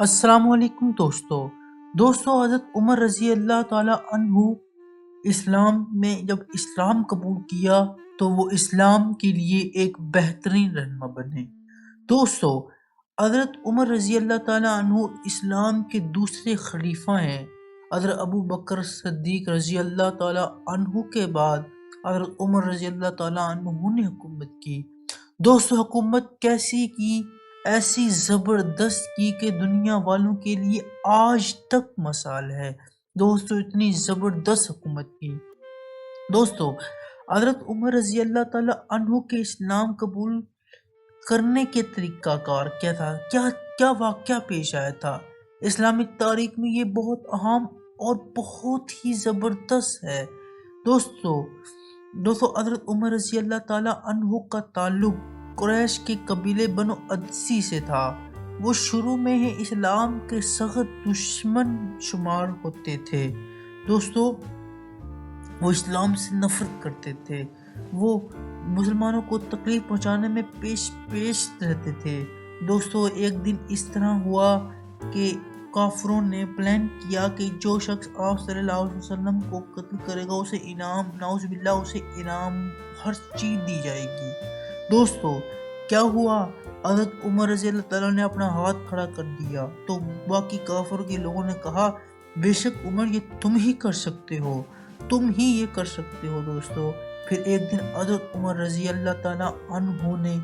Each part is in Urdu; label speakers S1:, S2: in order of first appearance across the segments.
S1: السلام علیکم دوستو حضرت عمر رضی اللہ تعالی عنہ اسلام میں جب اسلام قبول کیا تو وہ اسلام کے لیے ایک بہترین رہنما بنے۔ دوستو حضرت عمر رضی اللہ تعالی عنہ اسلام کے دوسرے خلیفہ ہیں۔ حضرت ابو بکر صدیق رضی اللہ تعالی عنہ کے بعد حضرت عمر رضی اللہ تعالی عنہ نے حکومت کی۔ دوستو حکومت کیسی کی؟ ایسی زبردست کی کہ دنیا والوں کے لیے آج تک مثال ہے۔ دوستو اتنی زبردست حکومت کی۔ دوستو حضرت عمر رضی اللہ تعالی عنہ کے اسلام قبول کرنے کے طریقہ کار کیا تھا؟ کیا واقعہ پیش آیا تھا؟ اسلامی تاریخ میں یہ بہت اہم اور بہت ہی زبردست ہے۔ دوستو حضرت عمر رضی اللہ تعالی عنہ کا تعلق قریش کے قبیلے بنو عدسی سے تھا۔ وہ شروع میں ہی اسلام کے سخت دشمن شمار ہوتے تھے۔ دوستو وہ اسلام سے نفرت کرتے تھے، وہ مسلمانوں کو تکلیف پہنچانے میں پیش رہتے تھے۔ دوستو ایک دن اس طرح ہوا کہ کافروں نے پلان کیا کہ جو شخص آپ صلی اللہ علیہ وسلم کو قتل کرے گا اسے انعام، نعوذ باللہ اسے انعام ہر چیز دی جائے گی۔ دوستو کیا ہوا؟ حضرت عمر رضی اللہ تعالیٰ نے اپنا ہاتھ کھڑا کر دیا تو باقی کافر کے لوگوں نے کہا بے شک عمر یہ تم ہی کر سکتے ہو، تم ہی یہ کر سکتے ہو۔ دوستو پھر ایک دن حضرت عمر رضی اللہ تعالیٰ عنہ نے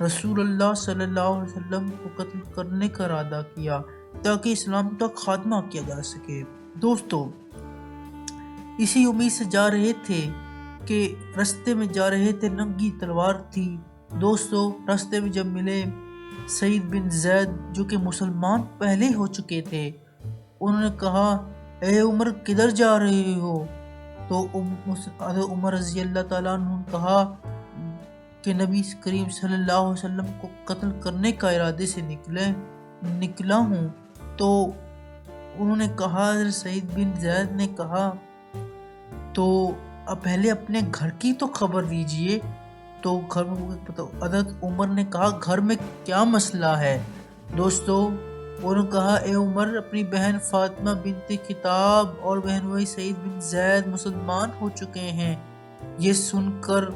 S1: رسول اللہ صلی اللہ علیہ وسلم کو قتل کرنے کا ارادہ کیا تاکہ اسلام کا خاتمہ کیا جا سکے۔ دوستو اسی امید سے جا رہے تھے کہ رستے میں جا رہے تھے، ننگی تلوار تھی۔ دوستو رستے میں جب ملے سعید بن زید جو کہ مسلمان پہلے ہو چکے تھے، انہوں نے کہا اے عمر کدھر جا رہے ہو؟ تو حضرت عمر رضی اللہ تعالیٰ عنہ نے کہا کہ نبی کریم صلی اللہ علیہ وسلم کو قتل کرنے کا ارادے سے نکلا ہوں۔ تو انہوں نے کہا، حضرت سعید بن زید نے کہا تو اب پہلے اپنے گھر کی تو خبر دیجئے۔ تو گھر میں حضرت عمر نے کہا گھر میں کیا مسئلہ ہے؟ دوستو انہوں نے کہا اے عمر اپنی بہن فاطمہ بنت خطاب اور بہن بھائی سعید بن زید مسلمان ہو چکے ہیں۔ یہ سن کر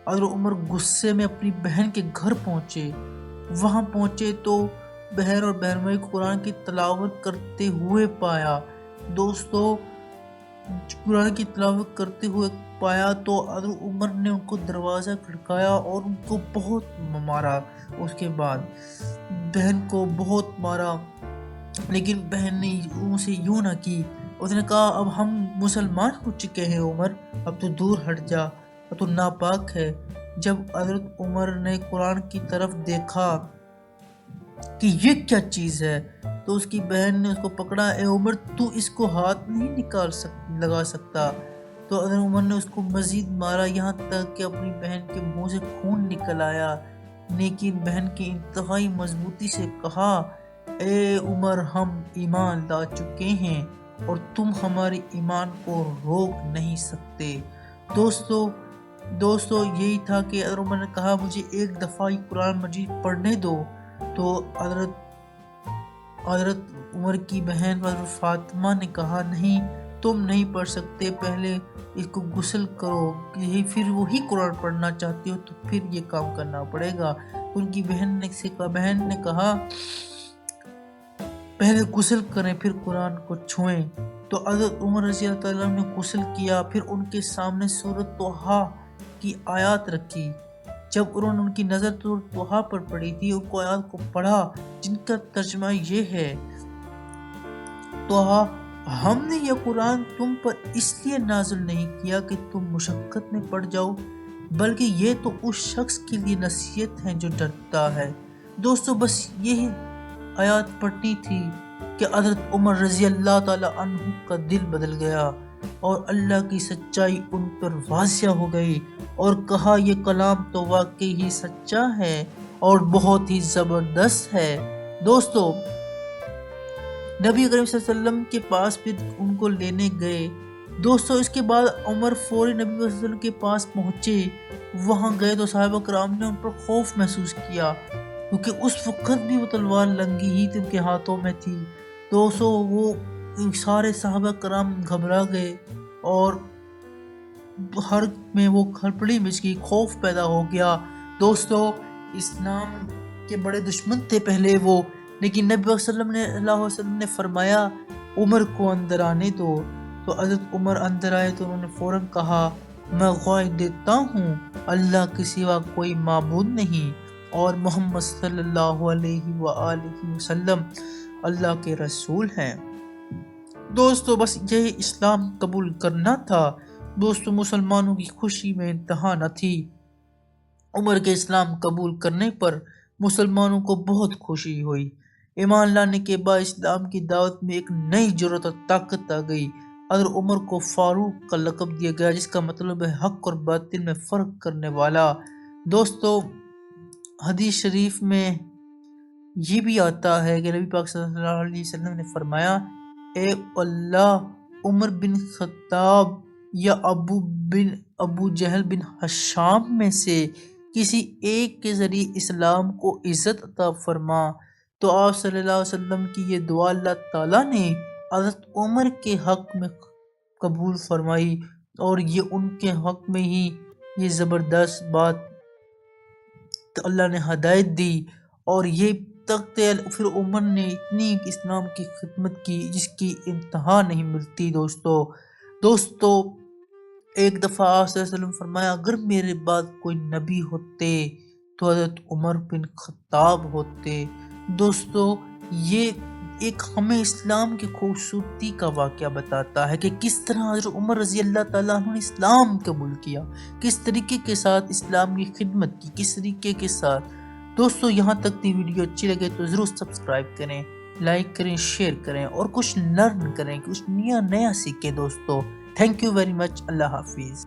S1: حضرت عمر غصے میں اپنی بہن کے گھر پہنچے۔ وہاں پہنچے تو بہن اور بہن بھائی کو قرآن کی تلاوت کرتے ہوئے پایا۔ دوستو قرآن کی تلاوت کرتے ہوئے پایا تو حضرت عمر نے ان کو دروازہ کھڑکایا اور ان کو بہت مارا۔ اس کے بعد بہن کو بہت مارا، لیکن بہن نے ان سے یوں نہ کی۔ اس نے کہا اب ہم مسلمان ہو چکے ہیں عمر، اب تو دور ہٹ جا، اب تو ناپاک ہے۔ جب حضرت عمر نے قرآن کی طرف دیکھا کہ یہ کیا چیز ہے تو اس کی بہن نے اس کو پکڑا، اے عمر تو اس کو ہاتھ نہیں لگا سکتا۔ تو حضرت عمر نے اس کو مزید مارا یہاں تک کہ اپنی بہن کے منہ سے خون نکل آیا، لیکن بہن کی انتہائی مضبوطی سے کہا اے عمر ہم ایمان لا چکے ہیں اور تم ہمارے ایمان کو روک نہیں سکتے۔ دوستو یہی تھا کہ حضرت عمر نے کہا مجھے ایک دفعہ ہی قرآن مجید پڑھنے دو۔ تو حضرت عمر کی بہن حضرت فاطمہ نے کہا نہیں تم نہیں پڑھ سکتے، پہلے اس کو غسل کرو، پھر وہی قرآن پڑھنا چاہتے ہو تو پھر یہ کام کرنا پڑے گا۔ ان کی بہن نے کہا پہلے غسل کریں پھر قرآن کو چھوئیں۔ تو حضرت عمر رضی اللہ تعالیٰ نے غسل کیا، پھر ان کے سامنے سورۃ طٰہٰ کی آیات رکھی۔ جب انہوں نے ان کی نظر سورۃ طٰہٰ پر پڑی تھی، ان کو آیات کو پڑھا جن کا ترجمہ یہ ہے طٰہٰ ہم نے یہ قرآن تم پر اس لیے نازل نہیں کیا کہ تم مشقت میں پڑ جاؤ، بلکہ یہ تو اس شخص کے لیے نصیحت ہے جو ڈرتا ہے۔ دوستو بس یہی آیات پڑھنی تھی کہ حضرت عمر رضی اللہ تعالی عنہ کا دل بدل گیا اور اللہ کی سچائی ان پر واضح ہو گئی اور کہا یہ کلام تو واقعی ہی سچا ہے اور بہت ہی زبردست ہے۔ دوستو نبی کریم صلی اللہ علیہ وسلم کے پاس پھر ان کو لینے گئے۔ دوستو اس کے بعد عمر فوری نبی صلی اللہ علیہ وسلم کے پاس پہنچے۔ وہاں گئے تو صحابہ کرام نے ان پر خوف محسوس کیا کیونکہ اس وقت بھی وہ تلوار لنگی ہی ان کے ہاتھوں میں تھی۔ دوستو وہ سارے صحابہ کرام گھبرا گئے اور ہر میں وہ کھڑپڑی مچ گئی، خوف پیدا ہو گیا۔ دوستو اسلام کے بڑے دشمن تھے پہلے وہ، لیکن نبی صلی اللہ علیہ وسلم نے فرمایا عمر کو اندر آنے دو۔ تو حضرت عمر اندر آئے تو انہوں نے فوراً کہا میں گواہی دیتا ہوں اللہ کے سوا کوئی معبود نہیں اور محمد صلی اللہ علیہ وآلہ وسلم اللہ کے رسول ہیں۔ دوستو بس یہی اسلام قبول کرنا تھا۔ دوستو مسلمانوں کی خوشی میں انتہا نہ تھی۔ عمر کے اسلام قبول کرنے پر مسلمانوں کو بہت خوشی ہوئی۔ ایمان لانے کے بعد اسلام کی دعوت میں ایک نئی جرأت اور طاقت آ گئی۔ حضرت عمر کو فاروق کا لقب دیا گیا، جس کا مطلب ہے حق اور باطل میں فرق کرنے والا۔ دوستو حدیث شریف میں یہ بھی آتا ہے کہ نبی پاک صلی اللہ علیہ وسلم نے فرمایا اے اللہ عمر بن خطاب یا ابو جہل بن ہشام میں سے کسی ایک کے ذریعے اسلام کو عزت عطا فرما۔ تو آپ صلی اللہ علیہ وسلم کی یہ دعا اللہ تعالیٰ نے حضرت عمر کے حق میں قبول فرمائی اور یہ ان کے حق میں ہی یہ زبردست بات اللہ نے ہدایت دی اور یہ تخت پھر عمر نے اتنی اسلام کی خدمت کی جس کی انتہا نہیں ملتی۔ دوستو ایک دفعہ آپ صلی اللہ علیہ وسلم فرمایا اگر میرے بعد کوئی نبی ہوتے تو حضرت عمر بن خطاب ہوتے۔ دوستو یہ ایک ہمیں اسلام کی خوبصورتی کا واقعہ بتاتا ہے کہ کس طرح حضرت عمر رضی اللہ تعالیٰ عنہ نے اسلام قبول کیا، کس طریقے کے ساتھ اسلام کی خدمت کی، کس طریقے کے ساتھ۔ دوستو یہاں تک دی ویڈیو اچھی لگے تو ضرور سبسکرائب کریں، لائک کریں، شیئر کریں اور کچھ لرن کریں، کچھ نیا سیکھیں دوستو۔ Thank you very much. اللہ حافظ۔